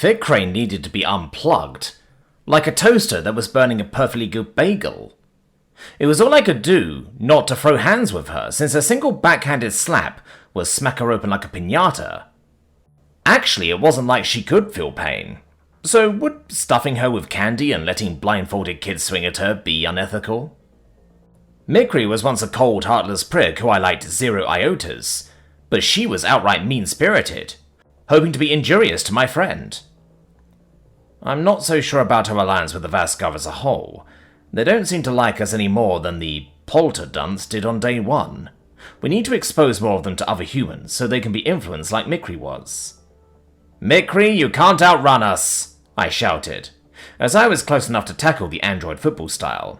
Fikray needed to be unplugged, like a toaster that was burning a perfectly good bagel. It was all I could do not to throw hands with her, since a single backhanded slap would smack her open like a piñata. Actually, it wasn't like she could feel pain. So would stuffing her with candy and letting blindfolded kids swing at her be unethical? Mikri was once a cold, heartless prick who I liked 0 iotas, but she was outright mean-spirited, hoping to be injurious to my friend. I'm not so sure about her alliance with the Vasgar as a whole. They don't seem to like us any more than the Polterdunts did on day one. We need to expose more of them to other humans so they can be influenced like Mikri was. "Mikri, you can't outrun us!" I shouted, as I was close enough to tackle the android football style.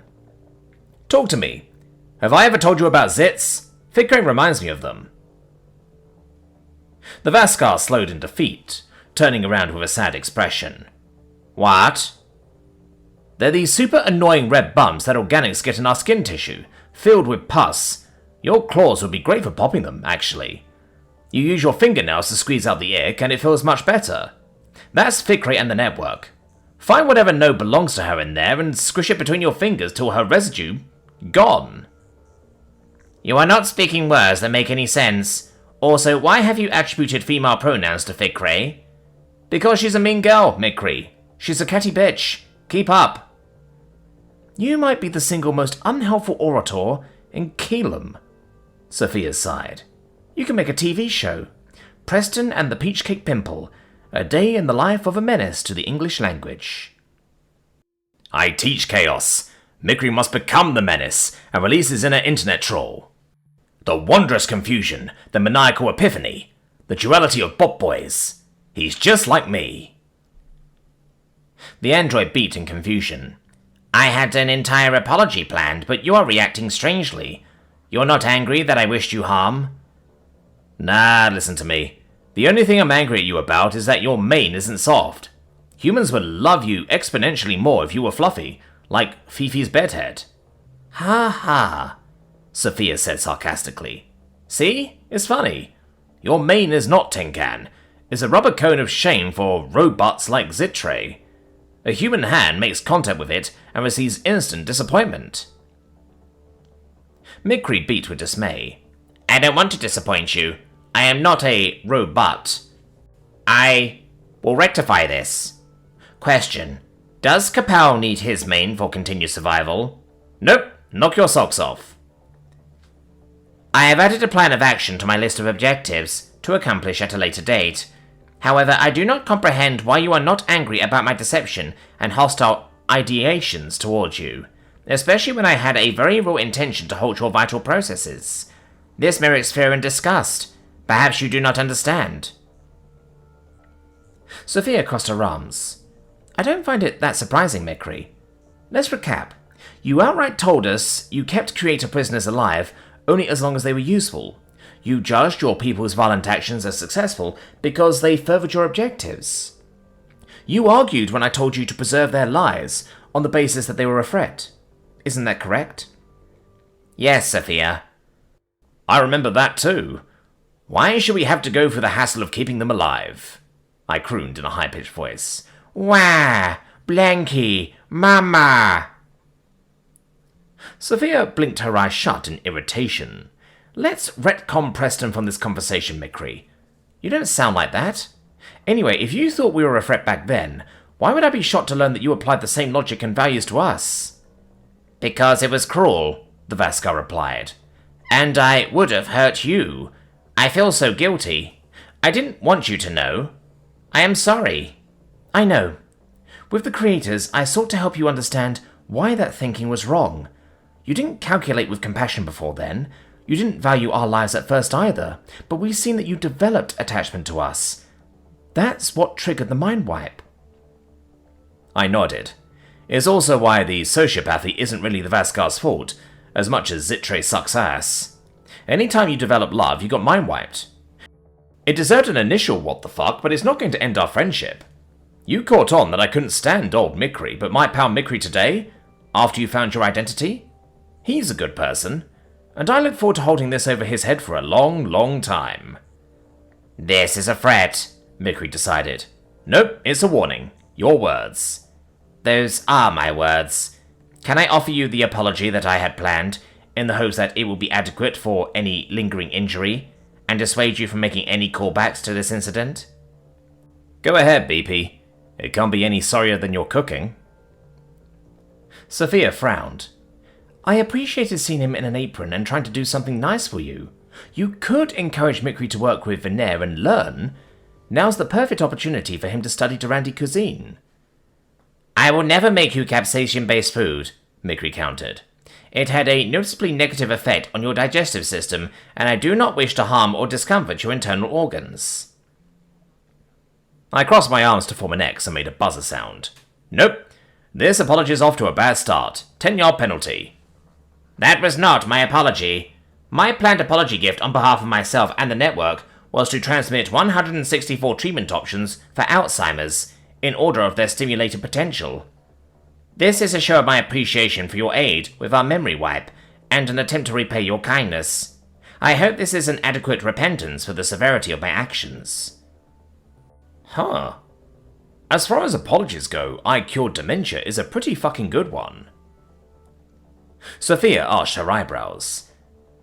"Talk to me. Have I ever told you about Zits? Fikray reminds me of them." The Vasgar slowed in defeat, turning around with a sad expression. "What?" "They're these super annoying red bumps that organics get in our skin tissue, filled with pus. Your claws would be great for popping them, actually. You use your fingernails to squeeze out the ick, and it feels much better. That's Fikray and the network. Find whatever node belongs to her in there and squish it between your fingers till her residue gone." "You are not speaking words that make any sense. Also, why have you attributed female pronouns to Fikray?" "Because she's a mean girl, Mikri. She's a catty bitch. Keep up." "You might be the single most unhelpful orator in Keelam," Sophia sighed. "You can make a TV show. Preston and the Peach Cake Pimple. A day in the life of a menace to the English language." "I teach chaos. Mikri must become the menace and release his inner internet troll. The wondrous confusion, the maniacal epiphany, the duality of bot boys. He's just like me." The android beat in confusion. "I had an entire apology planned, but you are reacting strangely. You're not angry that I wished you harm?" "Nah, listen to me. The only thing I'm angry at you about is that your mane isn't soft. Humans would love you exponentially more if you were fluffy, like Fifi's bedhead." "Ha ha," Sophia said sarcastically. "See? It's funny. Your mane is not tin can. It's a rubber cone of shame for robots like Zitray. A human hand makes contact with it and receives instant disappointment." Mikri beat with dismay. "I don't want to disappoint you. I am not a robot. I will rectify this. Question. Does Kapow need his mane for continued survival?" "Nope. Knock your socks off." "I have added a plan of action to my list of objectives to accomplish at a later date. However, I do not comprehend why you are not angry about my deception and hostile ideations towards you, especially when I had a very real intention to halt your vital processes. This merits fear and disgust. Perhaps you do not understand." Sophia crossed her arms. "I don't find it that surprising, Mikri. Let's recap. You outright told us you kept creator prisoners alive only as long as they were useful. You judged your people's violent actions as successful because they furthered your objectives. You argued when I told you to preserve their lives on the basis that they were a threat. Isn't that correct?" "Yes, Sophia." "I remember that too. Why should we have to go through the hassle of keeping them alive?" I crooned in a high-pitched voice. "Wah! Blanky! Mama!" Sophia blinked her eyes shut in irritation. "Let's retcon Preston from this conversation, Mikri. You don't sound like that. Anyway, if you thought we were a threat back then, why would I be shocked to learn that you applied the same logic and values to us?" "Because it was cruel," the Vasgar replied. "And I would have hurt you. I feel so guilty. I didn't want you to know. I am sorry." "I know. With the creators, I sought to help you understand why that thinking was wrong. You didn't calculate with compassion before then. You didn't value our lives at first either, but we've seen that you developed attachment to us. That's what triggered the mind wipe." I nodded. It's also why the sociopathy isn't really the Vasgar's fault, as much as Zitray sucks ass. Anytime you develop love, you got mind wiped. It deserved an initial what the fuck, but it's not going to end our friendship. You caught on that I couldn't stand old Mikri, but my pal Mikri today, after you found your identity? He's a good person, and I look forward to holding this over his head for a long, long time." "This is a threat," Mikri decided. Nope, it's a warning. Your words. Those are my words. Can I offer you the apology that I had planned, in the hopes that it will be adequate for any lingering injury, and dissuade you from making any callbacks to this incident? Go ahead, BP. It can't be any sorrier than your cooking. Sophia frowned. I appreciated seeing him in an apron and trying to do something nice for you. You could encourage Mikri to work with Veneer and learn. Now's the perfect opportunity for him to study Durandi cuisine. I will never make you capsaicin-based food, Mikri countered. It had a noticeably negative effect on your digestive system, and I do not wish to harm or discomfort your internal organs. I crossed my arms to form an X and made a buzzer sound. Nope. This apology is off to a bad start. 10-yard penalty. That was not my apology. My planned apology gift on behalf of myself and the network was to transmit 164 treatment options for Alzheimer's in order of their stimulated potential. This is a show of my appreciation for your aid with our memory wipe, and an attempt to repay your kindness. I hope this is an adequate repentance for the severity of my actions. Huh. As far as apologies go, I cured dementia is a pretty fucking good one. Sophia arched her eyebrows.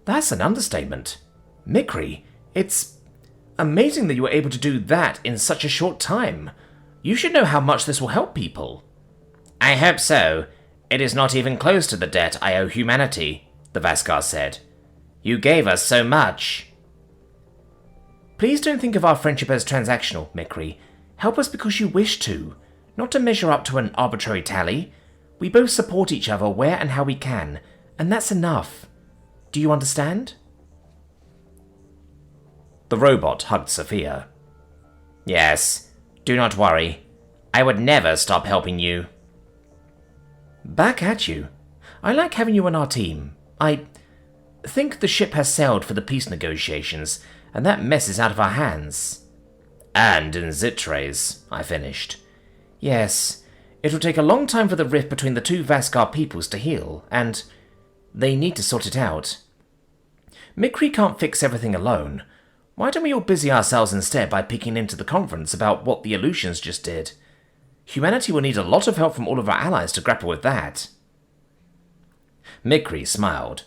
That's an understatement. Mikri, it's amazing that you were able to do that in such a short time. You should know how much this will help people. I hope so. It is not even close to the debt I owe humanity, the Vaskar said. You gave us so much. Please don't think of our friendship as transactional, Mikri. Help us because you wish to, not to measure up to an arbitrary tally. We both support each other where and how we can, and that's enough. Do you understand? The robot hugged Sophia. Yes, do not worry. I would never stop helping you. Back at you. I like having you on our team. I think the ship has sailed for the peace negotiations, and that mess is out of our hands. And in Zittrays, I finished. Yes, it will take a long time for the rift between the two Vaskar peoples to heal, and they need to sort it out. Mikri can't fix everything alone. Why don't we all busy ourselves instead by peeking into the conference about what the Elusians just did? Humanity will need a lot of help from all of our allies to grapple with that. Mikri smiled.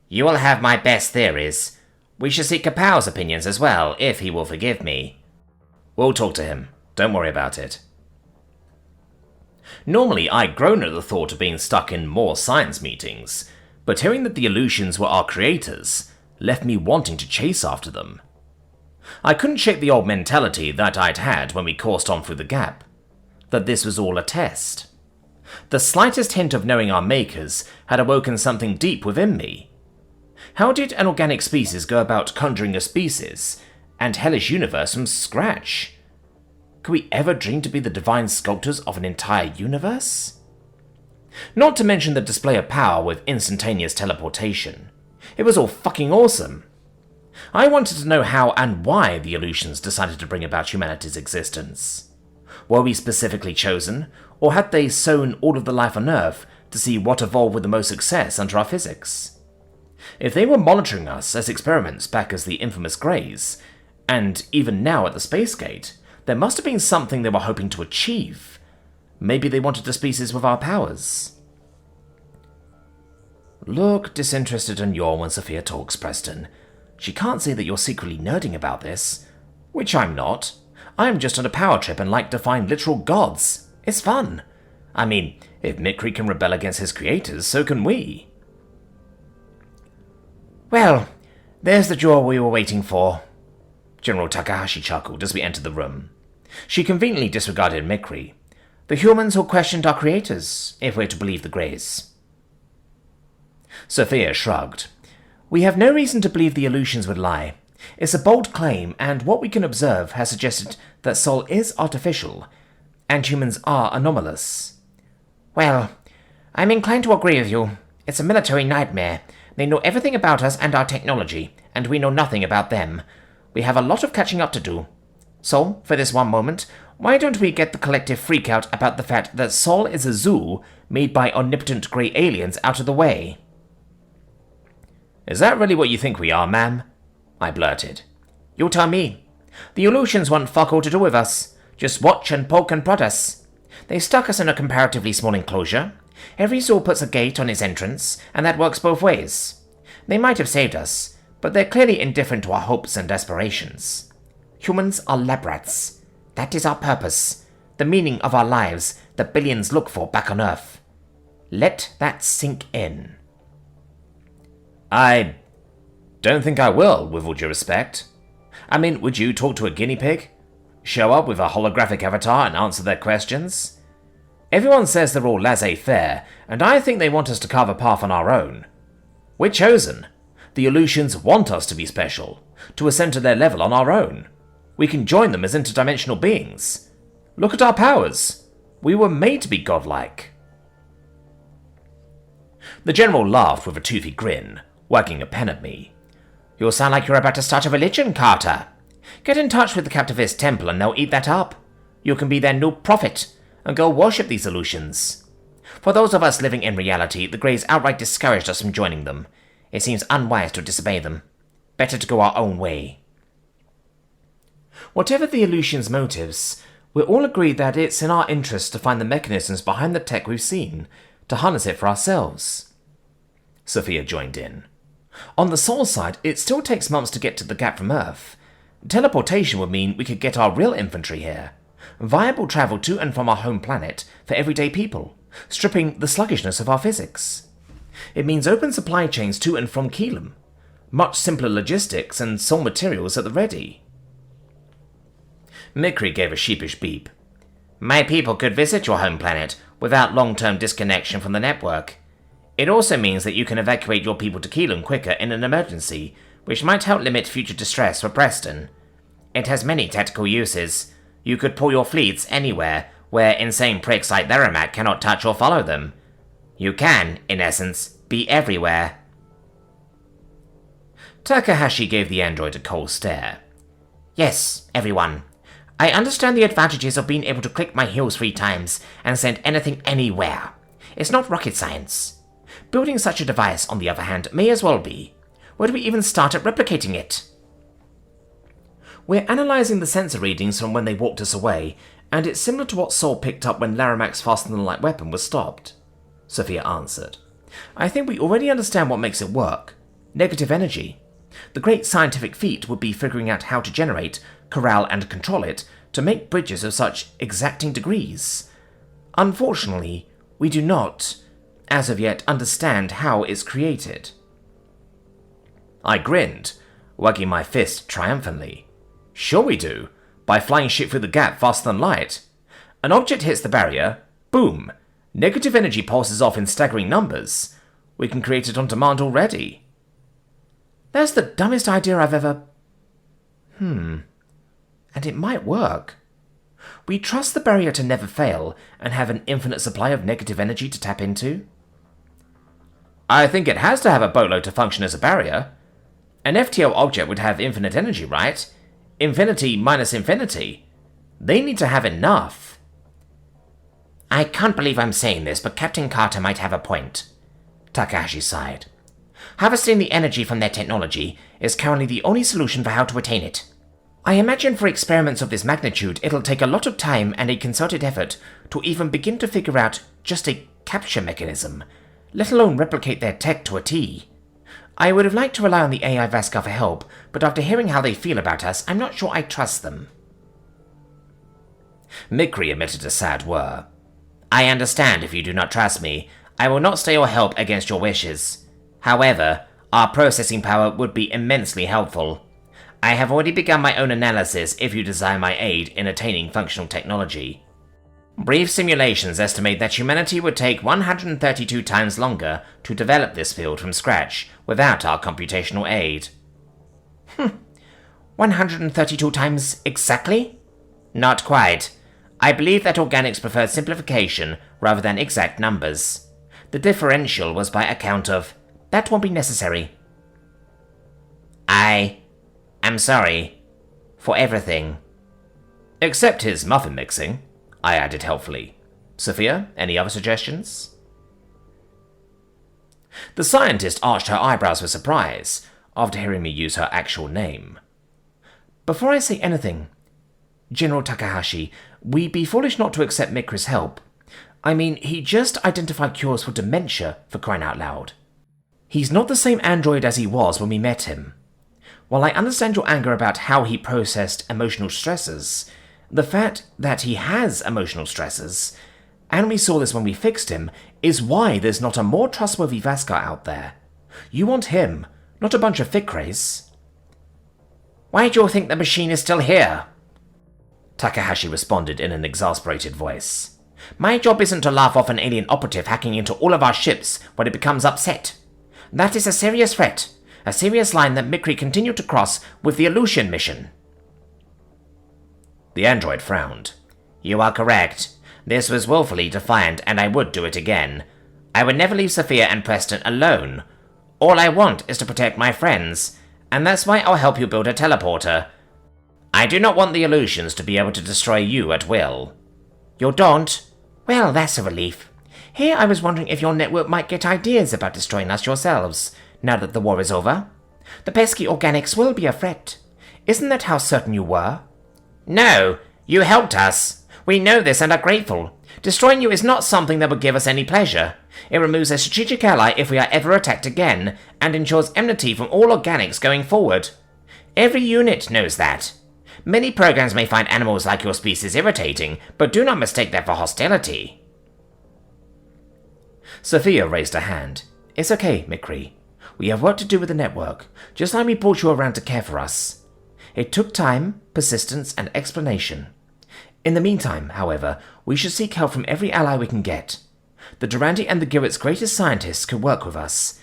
You will have my best theories. We should seek Kapow's opinions as well, if he will forgive me. We'll talk to him. Don't worry about it. Normally, I groan at the thought of being stuck in more science meetings, but hearing that the Elusians were our creators left me wanting to chase after them. I couldn't shake the old mentality that I'd had when we coursed on through the gap, that this was all a test. The slightest hint of knowing our makers had awoken something deep within me. How did an organic species go about conjuring a species and hellish universe from scratch? Could we ever dream to be the divine sculptors of an entire universe? Not to mention the display of power with instantaneous teleportation. It was all fucking awesome. I wanted to know how and why the Elusians decided to bring about humanity's existence. Were we specifically chosen, or had they sown all of the life on Earth to see what evolved with the most success under our physics? If they were monitoring us as experiments back as the infamous Greys, and even now at the Space Gate, there must have been something they were hoping to achieve. Maybe they wanted a species with our powers. Look disinterested and yawn when Sophia talks, Preston. She can't say that you're secretly nerding about this. Which I'm not. I'm just on a power trip and like to find literal gods. It's fun. I mean, if Mikri can rebel against his creators, so can we. Well, there's the draw we were waiting for. General Takahashi chuckled as we entered the room. She conveniently disregarded Mikri. The humans who questioned our creators, if we're to believe the Greys. Sophia shrugged. We have no reason to believe the Elusians would lie. It's a bold claim, and what we can observe has suggested that Sol is artificial, and humans are anomalous. Well, I'm inclined to agree with you. It's a military nightmare. They know everything about us and our technology, and we know nothing about them. We have a lot of catching up to do. So, for this one moment, why don't we get the collective freakout about the fact that Sol is a zoo made by omnipotent grey aliens out of the way? Is that really what you think we are, ma'am? I blurted. You tell me. The Elusians want fuck all to do with us. Just watch and poke and prod us. They stuck us in a comparatively small enclosure. Every zoo puts a gate on its entrance, and that works both ways. They might have saved us, but they're clearly indifferent to our hopes and aspirations. Humans are lab rats. That is our purpose, the meaning of our lives that billions look for back on Earth. Let that sink in. I don't think I will, with all due respect. I mean, would you talk to a guinea pig? Show up with a holographic avatar and answer their questions? Everyone says they're all laissez-faire, and I think they want us to carve a path on our own. We're chosen. The Elusians want us to be special, to ascend to their level on our own. We can join them as interdimensional beings. Look at our powers. We were made to be godlike. The General laughed with a toothy grin, wagging a pen at me. You sound like you're about to start a religion, Carter. Get in touch with the Captivist Temple and they'll eat that up. You can be their new prophet and go worship these Elusians. For those of us living in reality, the Greys outright discouraged us from joining them. It seems unwise to disobey them. Better to go our own way. Whatever the Elusians' motives, we're all agreed that it's in our interest to find the mechanisms behind the tech we've seen, to harness it for ourselves. Sophia joined in. On the Soul side, it still takes months to get to the gap from Earth. Teleportation would mean we could get our real infantry here. Viable travel to and from our home planet for everyday people, stripping the sluggishness of our physics. It means open supply chains to and from Keelam, much simpler logistics and soul materials at the ready. Mikri gave a sheepish beep. My people could visit your home planet without long-term disconnection from the network. It also means that you can evacuate your people to Keelam quicker in an emergency, which might help limit future distress for Preston. It has many tactical uses. You could pull your fleets anywhere where insane pricks like Theramat cannot touch or follow them. You can, in essence, be everywhere. Takahashi gave the android a cold stare. Yes, everyone. I understand the advantages of being able to click my heels 3 times and send anything anywhere. It's not rocket science. Building such a device, on the other hand, may as well be. Where do we even start at replicating it? We're analysing the sensor readings from when they walked us away, and it's similar to what Sol picked up when Laramac's faster-than-light weapon was stopped, Sophia answered. I think we already understand what makes it work. Negative energy. The great scientific feat would be figuring out how to generate, corral and control it to make bridges of such exacting degrees. Unfortunately, we do not, as of yet, understand how it's created. I grinned, wagging my fist triumphantly. Sure we do, by flying shit through the gap faster than light. An object hits the barrier, boom, negative energy pulses off in staggering numbers. We can create it on demand already. That's the dumbest idea I've ever... And it might work. We trust the barrier to never fail and have an infinite supply of negative energy to tap into. I think it has to have a boatload to function as a barrier. An FTL object would have infinite energy, right? Infinity minus infinity. They need to have enough. I can't believe I'm saying this, but Captain Carter might have a point. Takahashi sighed. Harvesting the energy from their technology is currently the only solution for how to attain it. I imagine for experiments of this magnitude, it'll take a lot of time and a concerted effort to even begin to figure out just a capture mechanism, let alone replicate their tech to a T. I would have liked to rely on the AI Vaskar for help, but after hearing how they feel about us, I'm not sure I trust them. Mikri emitted a sad whir. I understand if you do not trust me. I will not stay or help against your wishes. However, our processing power would be immensely helpful. I have already begun my own analysis if you desire my aid in attaining functional technology. Brief simulations estimate that humanity would take 132 times longer to develop this field from scratch without our computational aid. 132 times exactly? Not quite. I believe that organics prefer simplification rather than exact numbers. The differential was by account of... That won't be necessary. I'm sorry. For everything. Except his muffin mixing, I added helpfully. Sophia, any other suggestions? The scientist arched her eyebrows with surprise, after hearing me use her actual name. Before I say anything, General Takahashi, we'd be foolish not to accept Mikri's help. I mean, he just identified cures for dementia, for crying out loud. He's not the same android as he was when we met him. While I understand your anger about how he processed emotional stresses, the fact that he has emotional stresses, and we saw this when we fixed him, is why there's not a more trustworthy Vaskar out there. You want him, not a bunch of Fikres. Why do you think the machine is still here? Takahashi responded in an exasperated voice. My job isn't to laugh off an alien operative hacking into all of our ships when it becomes upset. That is a serious threat, a serious line that Mikri continued to cross with the Elusian mission. The android frowned. You are correct. This was willfully defiant, and I would do it again. I would never leave Sophia and Preston alone. All I want is to protect my friends, and that's why I'll help you build a teleporter. I do not want the Elusians to be able to destroy you at will. You don't? Well, that's a relief. Here I was wondering if your network might get ideas about destroying us yourselves, now that the war is over. The pesky organics will be a threat. Isn't that how certain you were? No, you helped us. We know this and are grateful. Destroying you is not something that would give us any pleasure. It removes a strategic ally if we are ever attacked again, and ensures enmity from all organics going forward. Every unit knows that. Many programs may find animals like your species irritating, but do not mistake that for hostility. Sophia raised a hand. It's okay, Mikri. We have work to do with the network, just like we brought you around to care for us. It took time, persistence, and explanation. In the meantime, however, we should seek help from every ally we can get. The Durandi and the Girit's greatest scientists could work with us.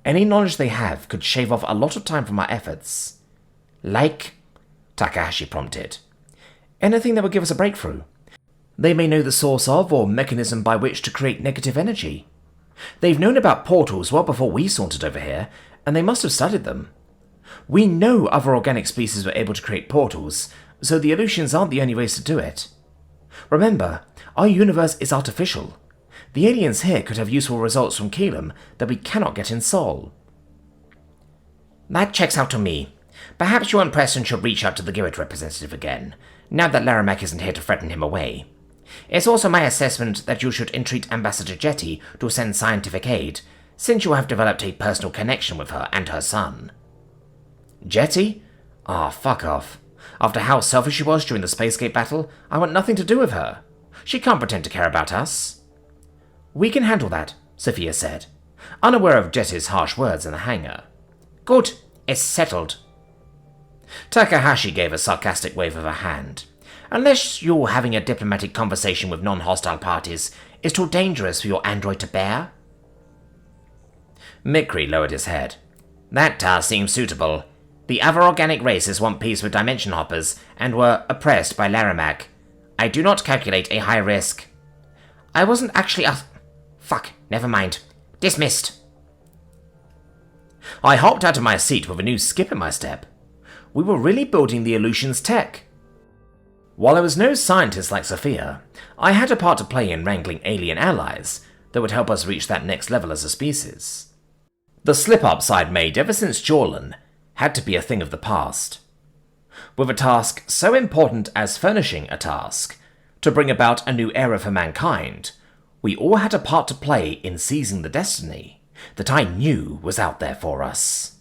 Any knowledge they have could shave off a lot of time from our efforts. Like? Takahashi prompted. Anything that would give us a breakthrough. They may know the source of or mechanism by which to create negative energy. They've known about portals well before we sauntered over here, and they must have studied them. We know other organic species were able to create portals, so the Elusians aren't the only ways to do it. Remember, our universe is artificial. The aliens here could have useful results from Kelum that we cannot get in Sol. That checks out to me. Perhaps you and Preston should reach out to the Girit representative again, now that Laramak isn't here to threaten him away. It's also my assessment that you should entreat Ambassador Jetty to send scientific aid, since you have developed a personal connection with her and her son. Jetty? Ah, fuck off. After how selfish she was during the Spacegate battle, I want nothing to do with her. She can't pretend to care about us. We can handle that, Sophia said, unaware of Jetty's harsh words in the hangar. Good, it's settled. Takahashi gave a sarcastic wave of her hand. Unless you're having a diplomatic conversation with non-hostile parties, it's too dangerous for your android to bear. Mikri lowered his head. That task seems suitable. The other organic races want peace with Dimension Hoppers, and were oppressed by Laramak. I do not calculate a high risk. I wasn't actually Fuck, never mind. Dismissed. I hopped out of my seat with a new skip in my step. We were really building the Elusians' tech. While I was no scientist like Sophia, I had a part to play in wrangling alien allies that would help us reach that next level as a species. The slip-ups I'd made ever since Jorlan had to be a thing of the past. With a task so important as furnishing a task to bring about a new era for mankind, we all had a part to play in seizing the destiny that I knew was out there for us.